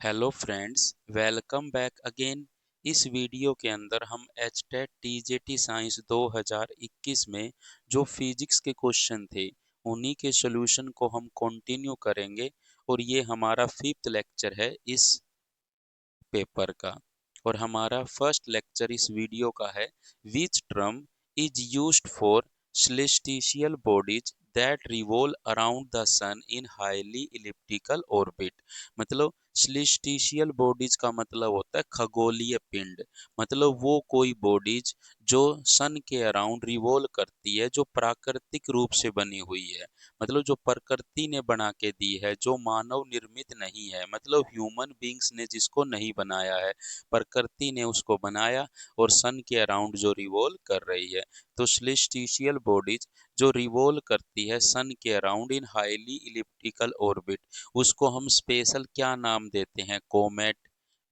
Hello friends, welcome back again. इस video के अंदर हम एचटेट टीजेटी साइंस 2021 में जो फिजिक्स के क्वेश्चन थे उन्हीं के सॉल्यूशन को हम कंटिन्यू करेंगे। और ये हमारा फिफ्थ लेक्चर है इस पेपर का। और हमारा फर्स्ट लेक्चर इस वीडियो का है, which term is used for celestial bodies that revolve around the sun in highly elliptical orbit। मतलब celestial bodies का मतलब होता है खगोलीय पिंड। मतलब वो कोई बॉडीज जो सन के अराउंड रिवॉल्व करती है, जो प्राकृतिक रूप से बनी हुई है। मतलब जो प्रकृति ने बना के दी है, जो मानव निर्मित नहीं है, मतलब ह्यूमन बींग्स ने जिसको नहीं बनाया है, प्रकृति ने उसको बनाया और सन के अराउंड जो रिवॉल्व कर रही है। तो सेलेस्टियल बॉडीज जो रिवॉल्व करती है सन के around in highly elliptical orbit, उसको हम स्पेशल क्या नाम देते हैं? कोमेट,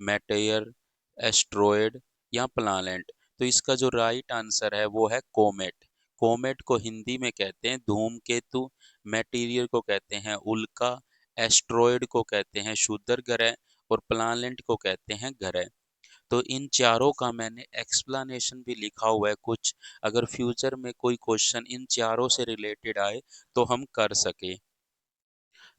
मेटेयर, एस्ट्रॉयड या प्लानेट। तो इसका जो राइट आंसर है वो है कोमेट। कोमेट को हिंदी में कहते हैं धूमकेतु, मेटीरियल को कहते हैं उल्का, एस्ट्रॉयड को कहते हैं क्षुद्र ग्रह और प्लानेट को कहते हैं ग्रह। तो इन चारों का मैंने एक्सप्लेनेशन भी लिखा हुआ है कुछ, अगर फ्यूचर में कोई क्वेश्चन इन चारों से रिलेटेड आए तो हम कर सके।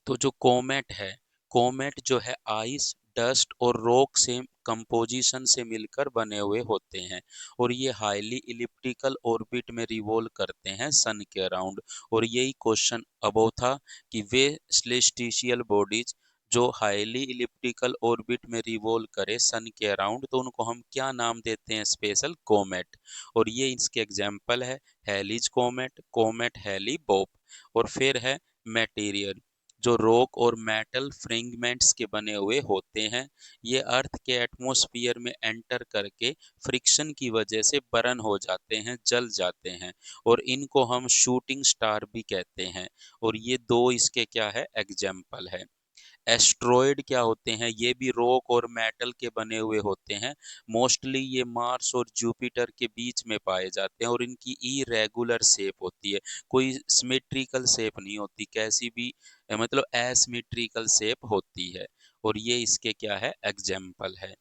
तो जो कोमेट है, कोमेट जो है आइस, डस्ट और रॉक से कंपोजिशन से मिलकर बने हुए होते हैं। और ये हाईली इलिप्टिकल ऑर्बिट में रिवॉल्व करते हैं सन के अराउंड। और यही क्वेश्चन अबव था कि वे सेलेस्टियल बॉडीज जो हाईली इलिप्टिकल ऑर्बिट में रिवॉल्व करे सन के अराउंड, तो उनको हम क्या नाम देते हैं? Special comet. और ये इसके एग्जाम्पल है हेलीज कोमेट, कोमेट हेली बॉब। और फिर है मेटीरियल, जो रॉक और मेटल फ्रेगमेंट्स के बने हुए होते हैं। ये अर्थ के एटमॉस्फेयर में एंटर करके फ्रिक्शन की वजह से बर्न हो जाते हैं, जल जाते हैं। और इनको हम शूटिंग स्टार भी कहते हैं। और ये दो इसके क्या है? एग्जाम्पल है। एस्ट्रॉयड क्या होते हैं? ये भी रॉक और मेटल के बने हुए होते हैं। मोस्टली ये मार्स और जुपिटर के बीच में पाए जाते हैं और इनकी इरेगुलर शेप होती है, कोई सिमेट्रिकल शेप नहीं होती, कैसी भी मतलब एसिमेट्रिकल शेप होती है। और ये इसके क्या है? एग्जाम्पल है।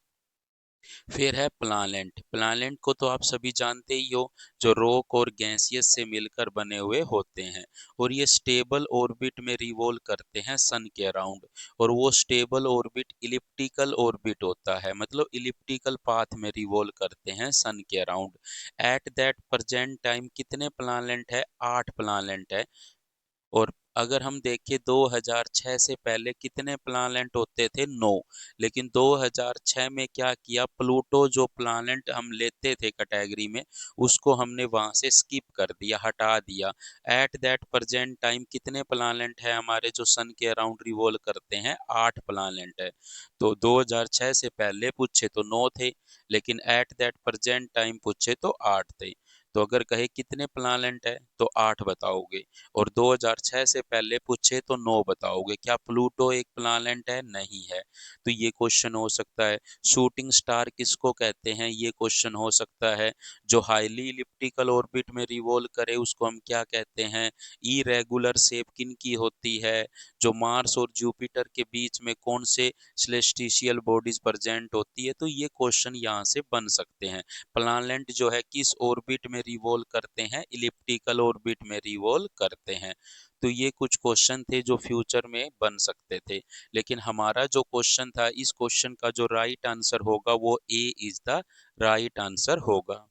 फिर है प्लानेट। प्लानेट को तो आप सभी जानते ही हो, जो रॉक और गैसियस से मिलकर बने हुए होते हैं। और ये स्टेबल ऑर्बिट में रिवॉल्व करते हैं सन के अराउंड। और वो स्टेबल ऑर्बिट इलिप्टिकल ऑर्बिट होता है, मतलब इलिप्टिकल पाथ में रिवॉल्व करते हैं सन के around. At that present time कितने प्लानेट है? 8 प्लानेट है। और अगर हम देखें 2006 से पहले कितने प्लानेट होते थे? 9। लेकिन 2006 में क्या किया, प्लूटो जो प्लानेट हम लेते थे कैटेगरी में, उसको हमने वहां से स्किप कर दिया, हटा दिया। एट दैट प्रेजेंट टाइम कितने प्लानेट है हमारे जो सन के अराउंड रिवॉल्व करते हैं? 8 प्लानेट है। तो 2006 से पहले पूछे तो 9 थे, लेकिन एट दैट प्रेजेंट टाइम पूछे तो 8 थे। तो अगर कहे कितने प्लानेट है तो 8 बताओगे। और 2006 से पहले पूछे तो 9 बताओगे। क्या प्लूटो एक प्लानेट है? नहीं है। तो ये क्वेश्चन हो सकता है। शूटिंग स्टार किसको कहते हैं? ये क्वेश्चन हो सकता है। जो हाईली इलिप्टिकल ऑर्बिट में रिवॉल्व करे उसको हम क्या कहते हैं? इरेगुलर शेप किनकी होती है? जो मार्स और जुपिटर के बीच में कौन से सेलेस्टियल बॉडीज प्रेजेंट होती है? तो ये क्वेश्चन यहाँ से बन सकते हैं। प्लानेट जो है किस ऑर्बिट में रिवॉल्व करते हैं? इलिप्टिकल ऑर्बिट में रिवॉल्व करते हैं। तो ये कुछ क्वेश्चन थे जो फ्यूचर में बन सकते थे। लेकिन हमारा जो क्वेश्चन था, इस क्वेश्चन का जो राइट आंसर होगा वो A is the right answer होगा।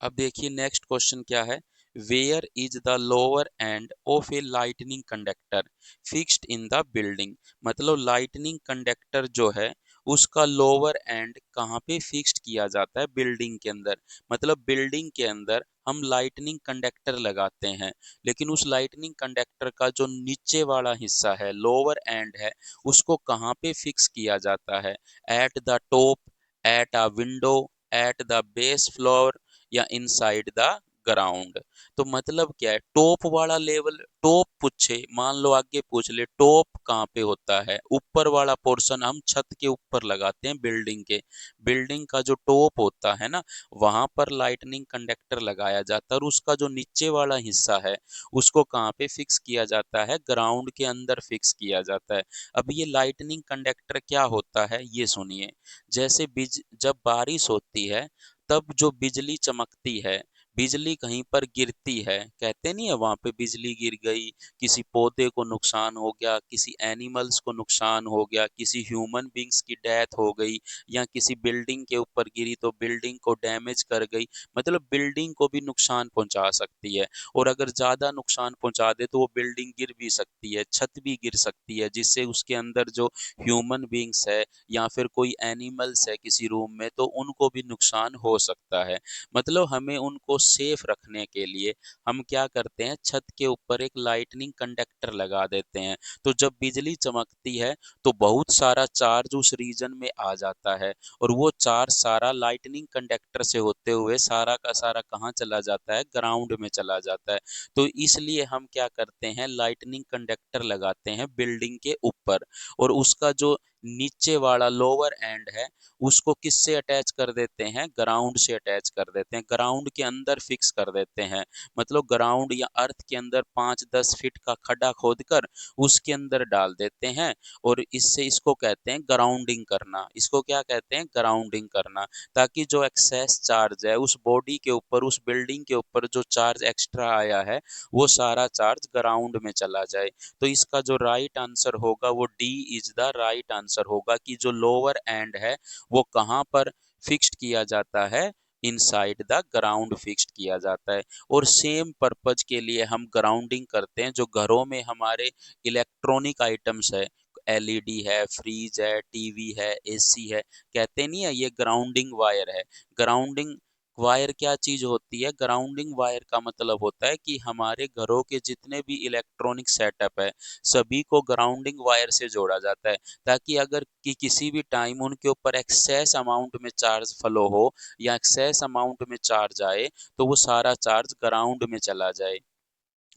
अब देखिए नेक्स्ट क्वेश्चन क्या है। Where is the lower end of a lightning conductor fixed in the building. मतलब लाइटनिंग कंडक्टर जो है उसका लोअर एंड कहाँ पे फिक्स्ड किया जाता है? बिल्डिंग के अंदर। मतलब बिल्डिंग के अंदर हम लाइटनिंग कंडक्टर लगाते हैं, लेकिन उस लाइटनिंग कंडक्टर का जो नीचे वाला हिस्सा है, लोअर एंड है, उसको कहाँ पे फिक्स किया जाता है? At the top, at a window, at the base floor या इनसाइड द ग्राउंड। तो मतलब क्या है, टॉप वाला लेवल, टॉप पूछे, मान लो आगे पूछ ले टॉप कहाँ पे होता है, ऊपर वाला पोर्शन हम छत के ऊपर लगाते हैं बिल्डिंग के। बिल्डिंग का जो टॉप होता है ना, वहां पर लाइटनिंग कंडक्टर लगाया जाता है, और उसका जो नीचे वाला हिस्सा है उसको कहाँ पे फिक्स किया जाता है, ग्राउंड के अंदर फिक्स किया जाता है। अब ये लाइटनिंग कंडक्टर क्या होता है ये सुनिए। जैसे जब बारिश होती है तब जो बिजली चमकती है, बिजली कहीं पर गिरती है, कहते नहीं है वहां पे बिजली गिर गई, किसी पौधे को नुकसान हो गया, किसी एनिमल्स को नुकसान हो गया, किसी ह्यूमन बींग्स की डेथ हो गई, या किसी बिल्डिंग के ऊपर गिरी तो बिल्डिंग को डैमेज कर गई, मतलब बिल्डिंग को भी नुकसान पहुंचा सकती है। और अगर ज्यादा नुकसान पहुंचा दे तो वो बिल्डिंग गिर भी सकती है, छत भी गिर सकती है, जिससे उसके अंदर जो ह्यूमन बींग्स है या फिर कोई एनिमल्स है किसी रूम में, तो उनको भी नुकसान हो सकता है। मतलब हमें उनको सेफ रखने के लिए हम क्या करते हैं, छत के ऊपर एक लाइटनिंग कंडक्टर लगा देते हैं। तो जब बिजली चमकती है तो बहुत सारा चार्ज उस रीजन में आ जाता है, और वो चार्ज सारा लाइटनिंग कंडक्टर से होते हुए सारा का सारा कहाँ चला जाता है, ग्राउंड में चला जाता है। तो इसलिए हम क्या करते हैं, लाइटनिंग कंडक्टर लगाते हैं बिल्डिंग के ऊपर, और उसका जो नीचे वाला लोअर एंड है उसको किससे अटैच कर देते हैं, ग्राउंड से अटैच कर देते हैं, ग्राउंड के अंदर फिक्स कर देते हैं। मतलब ग्राउंड या अर्थ के अंदर 5-10 फीट का खड्डा खोदकर उसके अंदर डाल देते हैं, और इससे इसको कहते हैं ग्राउंडिंग करना। इसको क्या कहते हैं, ग्राउंडिंग करना। ताकि जो एक्सेस चार्ज है उस बॉडी के ऊपर, उस बिल्डिंग के ऊपर जो चार्ज एक्स्ट्रा आया है वो सारा चार्ज ग्राउंड में चला जाए। तो इसका जो राइट आंसर होगा वो D is the right answer होगा, कि जो लोअर एंड है वो कहाँ पर फिक्स्ड किया जाता है, इनसाइड द ग्राउंड फिक्स्ड किया जाता है। और सेम पर्पज के लिए हम ग्राउंडिंग करते हैं, जो घरों में हमारे इलेक्ट्रॉनिक आइटम्स है, एलईडी है, फ्रीज है, टीवी है, एसी है, कहते नहीं है ये ग्राउंडिंग वायर है। ग्राउंडिंग वायर क्या चीज होती है, ग्राउंडिंग वायर का मतलब होता है कि हमारे घरों के जितने भी इलेक्ट्रॉनिक सेटअप है सभी को ग्राउंडिंग वायर से जोड़ा जाता है, ताकि अगर किसी भी टाइम उनके ऊपर एक्सेस अमाउंट में चार्ज फ्लो हो या एक्सेस अमाउंट में चार्ज आए तो वो सारा चार्ज ग्राउंड में चला जाए।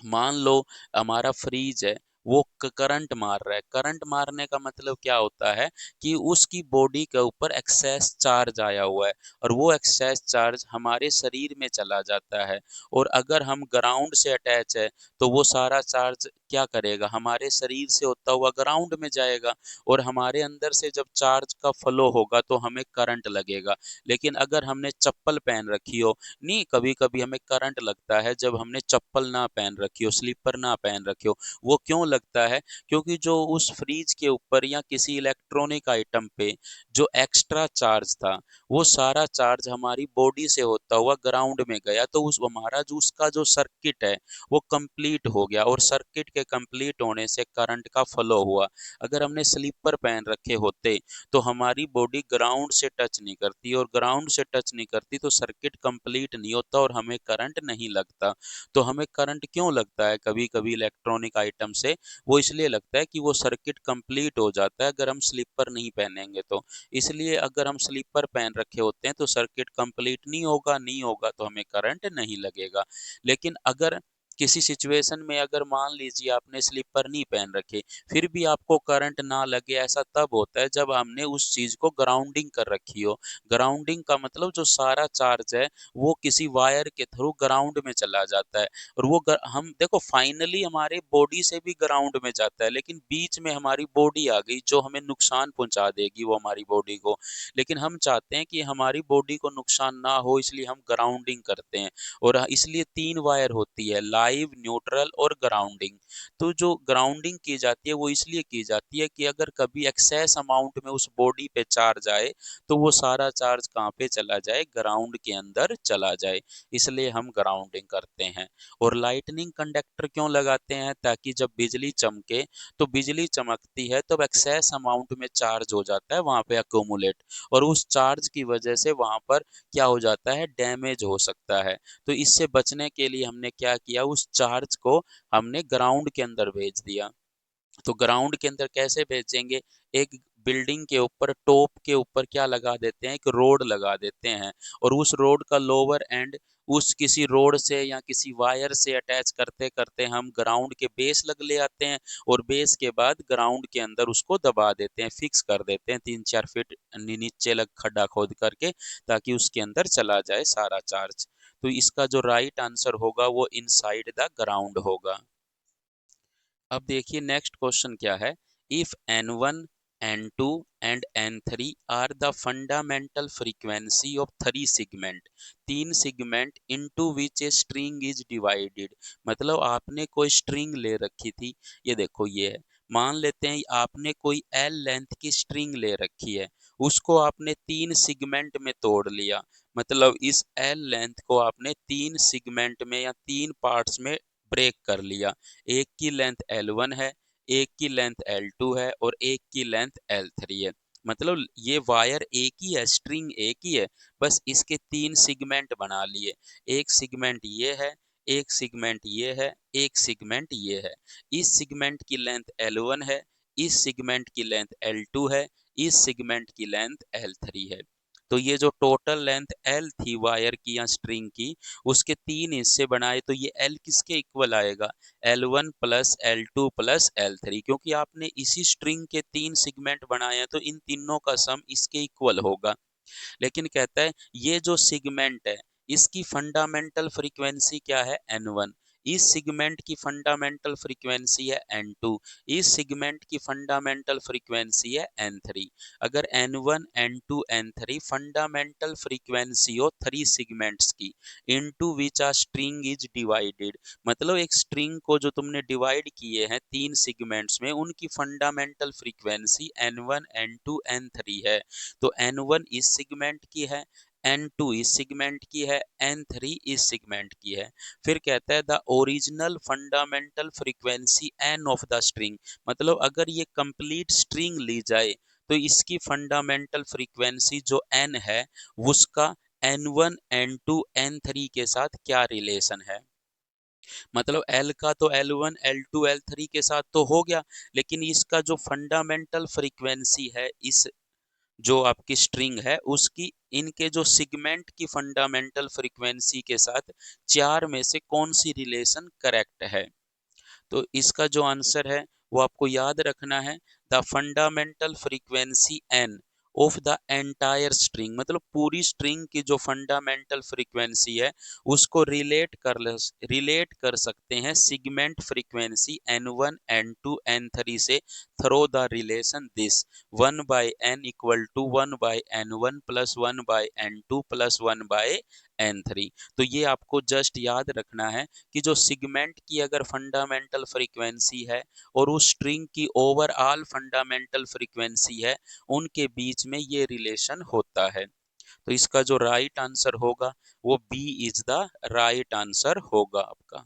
मान लो हमारा फ्रीज है, वो करंट मार रहा है, करंट मारने का मतलब क्या होता है कि उसकी बॉडी के ऊपर एक्सेस चार्ज आया हुआ है, और वो एक्सेस चार्ज हमारे शरीर में चला जाता है। और अगर हम ग्राउंड से अटैच है तो वो सारा चार्ज क्या करेगा, हमारे शरीर से होता हुआ ग्राउंड में जाएगा, और हमारे अंदर से जब चार्ज का फ्लो होगा तो हमें करंट लगेगा। लेकिन अगर हमने चप्पल पहन रखी हो, नहीं, कभी कभी हमें करंट लगता है जब हमने चप्पल ना पहन रखी हो, स्लीपर ना पहन रखी हो। वो क्यों लगता है, क्योंकि जो उस फ्रीज के ऊपर या किसी इलेक्ट्रॉनिक आइटम पे जो एक्स्ट्रा चार्ज था वो सारा चार्ज हमारी बॉडी से होता हुआ ग्राउंड में गया, तो उस हमारा जो उसका जो सर्किट है वो कंप्लीट हो गया, और सर्किट के कंप्लीट होने से करंट का फ्लो हुआ। अगर हमने स्लीपर पहन रखे होते तो हमारी बॉडी ग्राउंड से टच नहीं करती, और ग्राउंड से टच नहीं करती तो सर्किट कंप्लीट नहीं होता और हमें करंट नहीं लगता। तो हमें करंट क्यों लगता है कभी कभी इलेक्ट्रॉनिक आइटम से, वो इसलिए लगता है कि वो सर्किट कंप्लीट हो जाता है अगर हम स्लीपर नहीं पहनेंगे तो। इसलिए अगर हम स्लीपर पहन रखे होते हैं तो सर्किट कंप्लीट नहीं होगा तो हमें करंट नहीं लगेगा। लेकिन अगर किसी सिचुएशन में अगर मान लीजिए आपने स्लीपर नहीं पहन रखे फिर भी आपको करंट ना लगे, ऐसा तब होता है जब हमने उस चीज को ग्राउंडिंग कर रखी हो। ग्राउंडिंग का मतलब जो सारा चार्ज है वो किसी वायर के थ्रू ग्राउंड में चला जाता है, और वो हम देखो फाइनली हमारे बॉडी से भी ग्राउंड में जाता है, लेकिन बीच में हमारी बॉडी आ गई जो हमें नुकसान पहुंचा देगी वो हमारी बॉडी को। लेकिन हम चाहते हैं कि हमारी बॉडी को नुकसान ना हो, इसलिए हम ग्राउंडिंग करते हैं। और इसलिए 3 वायर होती है, लाइव, न्यूट्रल और ग्राउंडिंग। तो जो ग्राउंडिंग की जाती है वो इसलिए की जाती है कि अगर कभी एक्सेस अमाउंट में उस बॉडी पे चार्ज आए तो वो सारा चार्ज कहाँ पे चला जाए, ग्राउंड के अंदर चला जाए। इसलिए हम ग्राउंडिंग करते हैं। और लाइटनिंग कंडक्टर क्यों लगाते हैं, ताकि जब बिजली चमके, तो बिजली चमकती है तब एक्सेस अमाउंट में चार्ज हो जाता है वहां पे अकोमुलेट, और उस चार्ज की वजह से वहां पर क्या हो जाता है, डैमेज हो सकता है। तो इससे बचने के लिए हमने क्या किया, उस चार्ज को हमने ग्राउंड के अंदर भेज दिया। तो ग्राउंड के अंदर कैसे भेजेंगे, एक बिल्डिंग के ऊपर टॉप के ऊपर क्या लगा देते हैं, एक रोड लगा देते हैं, और उस रोड का लोअर एंड उस किसी रोड से या किसी वायर से अटैच करते करते हम ग्राउंड के बेस लग ले आते हैं, और बेस के बाद ग्राउंड के अंदर उसको दबा देते हैं, फिक्स कर देते हैं 3-4 फीट नीचे लग खड्डा खोद करके, ताकि उसके अंदर चला जाए सारा चार्ज। तो इसका जो राइट आंसर होगा वो इनसाइड द ग्राउंड होगा। अब देखिए नेक्स्ट क्वेश्चन क्या है। If N1, N2 and N3 are the fundamental frequency of three segment, तीन segment into which a string is divided. मतलब आपने कोई स्ट्रिंग ले रखी थी, ये देखो ये है, मान लेते हैं आपने कोई L लेंथ की स्ट्रिंग ले रखी है, उसको आपने तीन सिगमेंट में तोड़ लिया। मतलब इस L लेंथ को आपने तीन सिगमेंट में या तीन पार्ट्स में ब्रेक कर लिया। एक की लेंथ L1 है, एक की लेंथ L2 है और एक की लेंथ L3 है। मतलब ये वायर एक ही है, स्ट्रिंग एक ही है, बस इसके तीन सिगमेंट बना लिए। एक सिगमेंट ये है, एक सिगमेंट ये है, एक सिगमेंट ये है। इस सिगमेंट की लेंथ L1 है, इस सिगमेंट की लेंथ L2 है, इस सिगमेंट की लेंथ L3 है। तो ये जो टोटल लेंथ L थी वायर की या स्ट्रिंग की, उसके तीन हिस्से बनाए, तो ये L किसके इक्वल आएगा, L1 plus L2 plus L3, क्योंकि आपने इसी स्ट्रिंग के तीन सिगमेंट बनाए हैं, तो इन तीनों का सम इसके इक्वल होगा। लेकिन कहता है ये जो सिगमेंट है इसकी फंडामेंटल फ्रीक्वेंसी क्या है, N1, इस सिगमेंट की फंडामेंटल फ्रीक्वेंसी है N2, इस सिगमेंट की फंडामेंटल फ्रीक्वेंसी है N3। अगर N1, N2, N3 fundamental frequency हो थ्री सिगमेंट्स की, into which a string is divided, मतलब एक स्ट्रिंग को जो तुमने डिवाइड किए हैं तीन सिगमेंट्स में, उनकी fundamental frequency N1, N2, N3 है। तो N1 इस सिगमेंट की है, N2 इस सिगमेंट की है, N3 इस सिगमेंट की है। फिर कहता है the original fundamental frequency N of the string, मतलब अगर ये कंप्लीट स्ट्रिंग ली जाए तो इसकी फंडामेंटल फ्रीक्वेंसी जो N है उसका N1, N2, N3 के साथ क्या रिलेशन है। मतलब L का तो L1, L2, L3 के साथ तो हो गया, लेकिन इसका जो फंडामेंटल फ्रीक्वेंसी है इस जो आपकी स्ट्रिंग है उसकी, इनके जो सिगमेंट की फंडामेंटल फ्रीक्वेंसी के साथ चार में से कौन सी रिलेशन करेक्ट है। तो इसका जो आंसर है वो आपको याद रखना है, the fundamental frequency N of the entire string, मतलब पूरी स्ट्रिंग की जो फंडामेंटल फ्रीक्वेंसी है उसको रिलेट कर सकते हैं segment frequency N1, N2, N3 से, through the relation this 1/n equal to 1/n1 plus 1/n2 plus 1/n3। तो ये आपको जस्ट याद रखना है कि जो सिगमेंट की अगर फंडामेंटल फ्रीक्वेंसी है और उस स्ट्रिंग की ओवरऑल फंडामेंटल फ्रीक्वेंसी है, उनके बीच में ये रिलेशन होता है। तो इसका जो राइट आंसर होगा वो B is the right answer होगा आपका।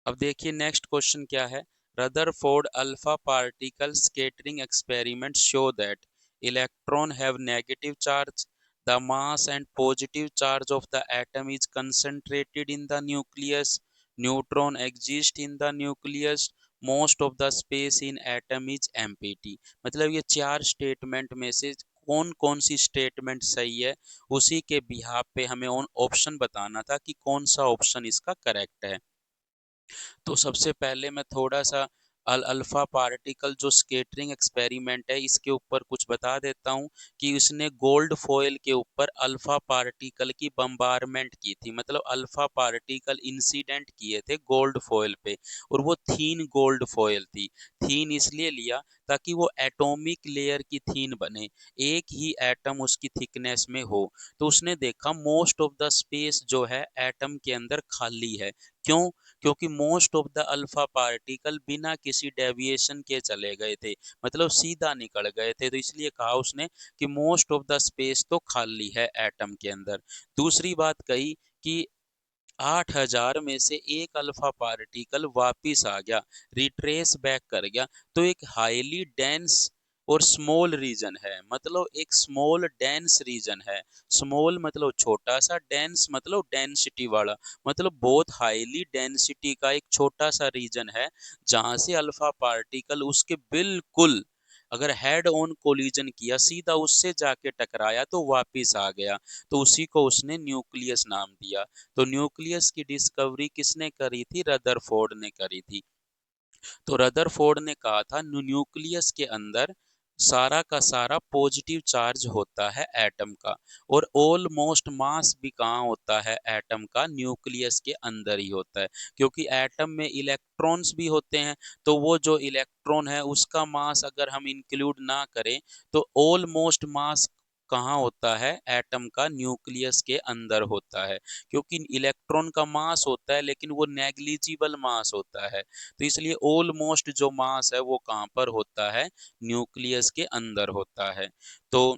अब देखिए नेक्स्ट क्वेश्चन क्या है। Rutherford alpha particle scattering experiment show that electron have negative charge, the mass and positive charge of the atom is concentrated in the nucleus, neutron exist in the nucleus, most of the space in atom is empty. मतलब ये चार statement में से कौन कौन सी statement सही है, उसी के बिहाफ पे हमें ऑप्शन बताना था कि कौन सा ऑप्शन इसका करेक्ट है। तो सबसे पहले मैं थोड़ा सा अल्फा पार्टिकल जो स्केटरिंग एक्सपेरिमेंट है इसके ऊपर कुछ बता देता हूँ कि उसने गोल्ड फॉयल के ऊपर अल्फा पार्टिकल की बम्बारमेंट की थी, मतलब अल्फा पार्टिकल इंसिडेंट किए थे गोल्ड फॉयल पे, और वो थीन गोल्ड फॉयल थी। थीन इसलिए लिया ताकि वो एटॉमिक लेयर की थीन बने, एक ही एटम उसकी थिकनेस में हो। तो उसने देखा मोस्ट ऑफ द स्पेस जो है एटम के अंदर खाली है। क्यों? क्योंकि most of the alpha particle बिना किसी डेविएशन के चले गए थे, मतलब सीधा निकल गए थे, तो इसलिए कहा उसने कि मोस्ट ऑफ द स्पेस तो खाली है एटम के अंदर। दूसरी बात कही कि 8,000 में से एक अल्फा पार्टिकल वापिस आ गया, रिट्रेस बैक कर गया, तो एक हाईली डेंस और स्मॉल रीजन है, मतलब एक स्मॉल डेंस रीजन है। स्मॉल मतलब छोटा सा, डेंस मतलब डेंसिटी वाला, मतलब बहुत हाईली डेंसिटी का एक छोटा सा रीजन है जहां से अल्फा पार्टिकल उसके बिल्कुल अगर हेड ऑन कोलिजन किया, सीधा उससे जाके टकराया तो वापिस आ गया, तो उसी को उसने न्यूक्लियस नाम दिया। तो न्यूक्लियस की डिस्कवरी किसने करी थी? रदरफोर्ड ने करी थी। तो रदरफोर्ड ने कहा था न्यूक्लियस के अंदर सारा का सारा पॉजिटिव चार्ज होता है एटम का, और ऑलमोस्ट मास भी कहाँ होता है एटम का? न्यूक्लियस के अंदर ही होता है, क्योंकि एटम में इलेक्ट्रॉन्स भी होते हैं। तो वो जो इलेक्ट्रॉन है उसका मास अगर हम इंक्लूड ना करें तो ऑलमोस्ट मास कहाँ होता है? एटम का न्यूक्लियस के अंदर होता है, क्योंकि इलेक्ट्रॉन का मास होता है लेकिन वो नेग्लिजिबल मास होता है। तो इसलिए ऑलमोस्ट जो मास है वो कहाँ पर होता है? न्यूक्लियस के अंदर होता है। तो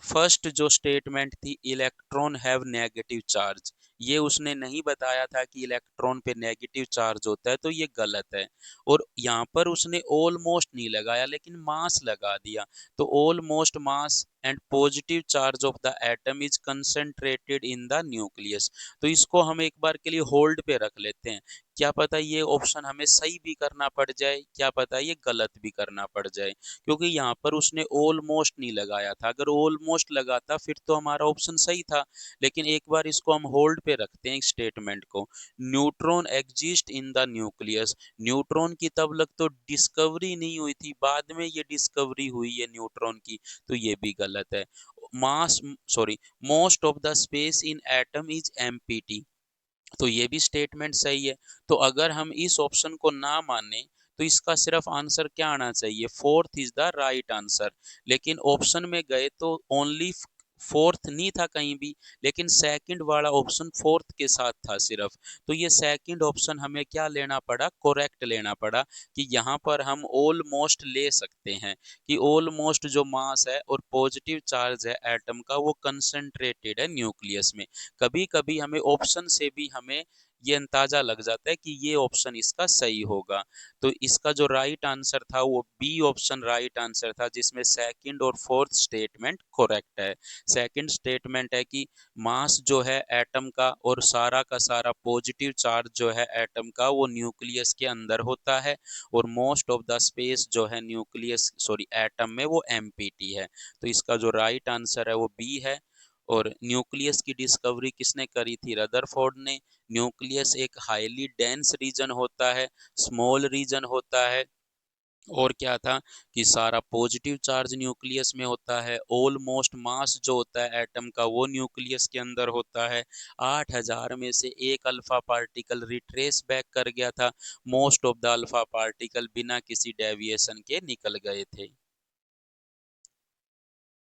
फर्स्ट जो स्टेटमेंट थी, इलेक्ट्रॉन हैव नेगेटिव चार्ज, ये उसने नहीं बताया था कि इलेक्ट्रॉन पे नेगेटिव चार्ज होता है, तो ये गलत है। और यहाँ पर उसने ऑलमोस्ट नहीं लगाया लेकिन मास लगा दिया। तो almost mass and positive charge of the atom is concentrated in the nucleus. तो इसको हम एक बार के लिए होल्ड पे रख लेते हैं, क्या पता ये ऑप्शन हमें सही भी करना पड़ जाए, क्या पता ये गलत भी करना पड़ जाए, क्योंकि यहाँ पर उसने ऑलमोस्ट नहीं लगाया था। अगर ऑलमोस्ट लगाता फिर तो हमारा ऑप्शन सही था। लेकिन एक बार इसको हम होल्ड पे रखते हैं स्टेटमेंट को। Neutron exist in the nucleus, neutron की तब लग तो डिस्कवरी नहीं हुई थी, बाद में ये डिस्कवरी हुई है न्यूट्रॉन की, तो ये भी गलत है। Mass sorry most of the space in atom is empty, तो ये भी स्टेटमेंट सही है। तो अगर हम इस ऑप्शन को ना माने तो इसका सिर्फ आंसर क्या आना चाहिए? Fourth is the right answer. लेकिन ऑप्शन में गए तो ओनली फोर्थ नहीं था कहीं भी, लेकिन सेकंड वाला ऑप्शन फोर्थ के साथ था सिर्फ। तो ये सेकंड ऑप्शन हमें क्या लेना पड़ा? करेक्ट लेना पड़ा, कि यहाँ पर हम ऑलमोस्ट ले सकते हैं कि ऑलमोस्ट जो मास है और पॉजिटिव चार्ज है एटम का वो कंसंट्रेटेड है न्यूक्लियस में। कभी कभी हमें ऑप्शन से भी हमें ये अंदाजा लग जाता है कि ये ऑप्शन इसका सही होगा। तो इसका जो राइट आंसर था वो बी ऑप्शन राइट आंसर था, जिसमें सेकंड और फोर्थ स्टेटमेंट करेक्ट है। सेकंड स्टेटमेंट है कि मास जो है एटम का और सारा का सारा पॉजिटिव चार्ज जो है एटम का वो न्यूक्लियस के अंदर होता है, और मोस्ट ऑफ द स्पेस जो है न्यूक्लियस सॉरी एटम में वो एम्प्टी है। तो इसका जो राइट आंसर है वो बी है। और न्यूक्लियस की डिस्कवरी किसने करी थी? रदरफोर्ड ने। न्यूक्लियस एक हाईली डेंस रीजन होता है, स्मॉल रीजन होता है, और क्या था कि सारा पॉजिटिव चार्ज न्यूक्लियस में होता है, ऑलमोस्ट मास जो होता है एटम का वो न्यूक्लियस के अंदर होता है। 8000 में से एक अल्फा पार्टिकल रिट्रेस बैक कर गया था, most of the alpha particle बिना किसी डेविएशन के निकल गए थे।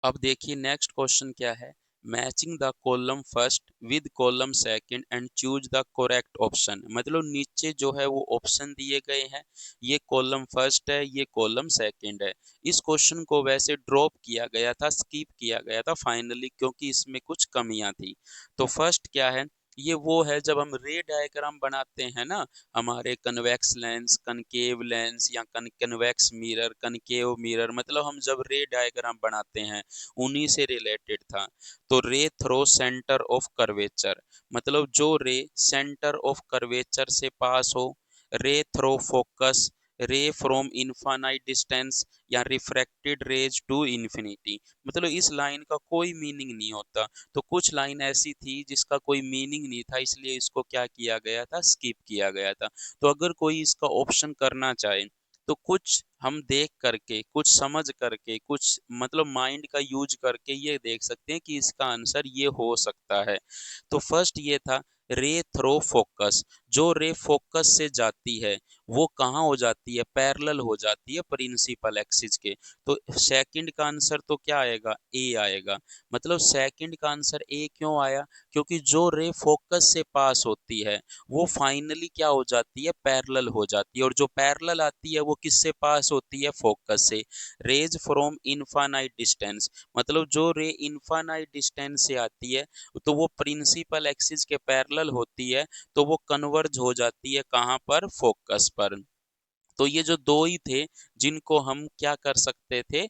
अब देखिए नेक्स्ट क्वेश्चन क्या है? Matching the column first with column second and choose the correct option. मतलब नीचे जो है वो ऑप्शन दिए गए हैं, ये कॉलम फर्स्ट है, ये कॉलम सेकंड है। इस क्वेश्चन को वैसे ड्रॉप किया गया था, स्किप किया गया था फाइनली, क्योंकि इसमें कुछ कमियां थी। तो फर्स्ट क्या है? ये वो है जब हम रे डायग्राम बनाते हैं ना, हमारे कन्वेक्स लेंस, कनकेव लेंस या कन्वेक्स मिरर, कनकेव मिरर, मतलब हम जब रे डायग्राम बनाते हैं उन्हीं से रिलेटेड था। तो रे थ्रो सेंटर ऑफ कर्वेचर, मतलब जो रे सेंटर ऑफ कर्वेचर से पास हो। रे थ्रो फोकस, रे फ्रॉम इनफाइनाइट डिस्टेंस, या रिफ्रैक्टेड रेज टू इन्फिनिटी। मतलब इस लाइन का कोई मीनिंग नहीं होता। तो कुछ लाइन ऐसी थी जिसका कोई मीनिंग नहीं था, इसलिए इसको क्या किया गया था? स्किप किया गया था। तो अगर कोई इसका ऑप्शन करना चाहे तो कुछ हम देख करके, कुछ समझ करके, कुछ मतलब माइंड का यूज करके ये देख सकते हैं कि इसका आंसर ये हो सकता है। तो फर्स्ट ये था रे थ्रो फोकस, जो रे फोकस से जाती है वो कहाँ हो जाती है? पैरेलल हो जाती है प्रिंसिपल एक्सिस के। तो सेकंड का आंसर तो क्या आएगा? ए आएगा। मतलब सेकंड का आंसर ए क्यों आया? क्योंकि जो रे फोकस से पास होती है वो फाइनली क्या हो जाती है? पैरेलल हो जाती है, और जो पैरेलल आती है वो किससे पास होती है? फोकस से। रेज फ्रॉम इनफाइनाइट डिस्टेंस, मतलब जो रे इनफाइनाइट डिस्टेंस से आती है तो वो प्रिंसिपल एक्सिस के पैरेलल होती है, तो वो कन्वर्ज हो जाती है कहाँ पर? फोकस पर। तो ये जो दो ही थे जिनको हम क्या कर सकते थे?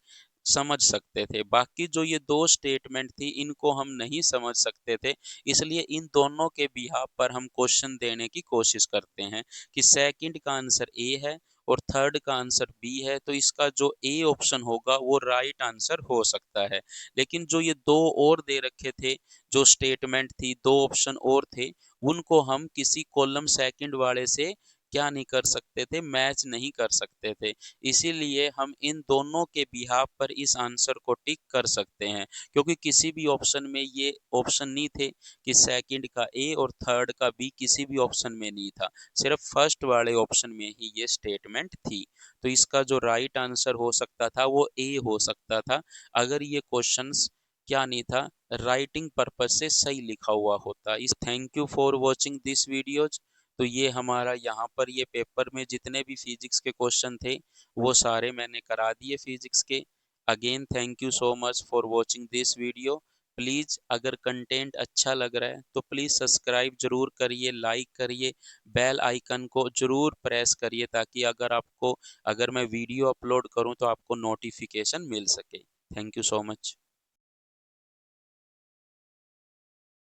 समझ सकते थे। बाकी जो ये दो स्टेटमेंट थी इनको हम नहीं समझ सकते थे, इसलिए इन दोनों के बिहाफ पर हम क्वेश्चन देने की कोशिश करते हैं कि सेकंड का आंसर ए है और थर्ड का आंसर बी है, तो इसका जो ए ऑप्शन होगा वो राइट आंसर हो सकता है। लेकिन जो ये दो और दे रखे थे, जो स्टेटमेंट थी, दो ऑप्शन और थे, उनको हम किसी कॉलम सेकंड वाले से क्या नहीं कर सकते थे, मैच नहीं कर सकते थे। इसीलिए हम इन दोनों के बिहाफ पर इस आंसर को टिक कर सकते हैं, क्योंकि किसी भी ऑप्शन में ये ऑप्शन नहीं थे कि सेकंड का ए और थर्ड का बी, किसी भी ऑप्शन में नहीं था। सिर्फ फर्स्ट वाले ऑप्शन में ही ये स्टेटमेंट थी। तो इसका जो राइट आंसर हो सकता था वो ए हो सकता था, अगर ये क्वेश्चंस क्या नहीं था, राइटिंग पर्पज से सही लिखा हुआ होता। इस thank you for watching this videos. तो ये हमारा यहाँ पर ये पेपर में जितने भी फिजिक्स के क्वेश्चन थे वो सारे मैंने करा दिए फिजिक्स के। Again thank you so much for watching this video. Please अगर कंटेंट अच्छा लग रहा है तो प्लीज़ सब्सक्राइब जरूर करिए, लाइक करिए, बेल आइकन को जरूर प्रेस करिए, ताकि अगर मैं वीडियो अपलोड करूं तो आपको नोटिफिकेशन मिल सके। Thank you so much.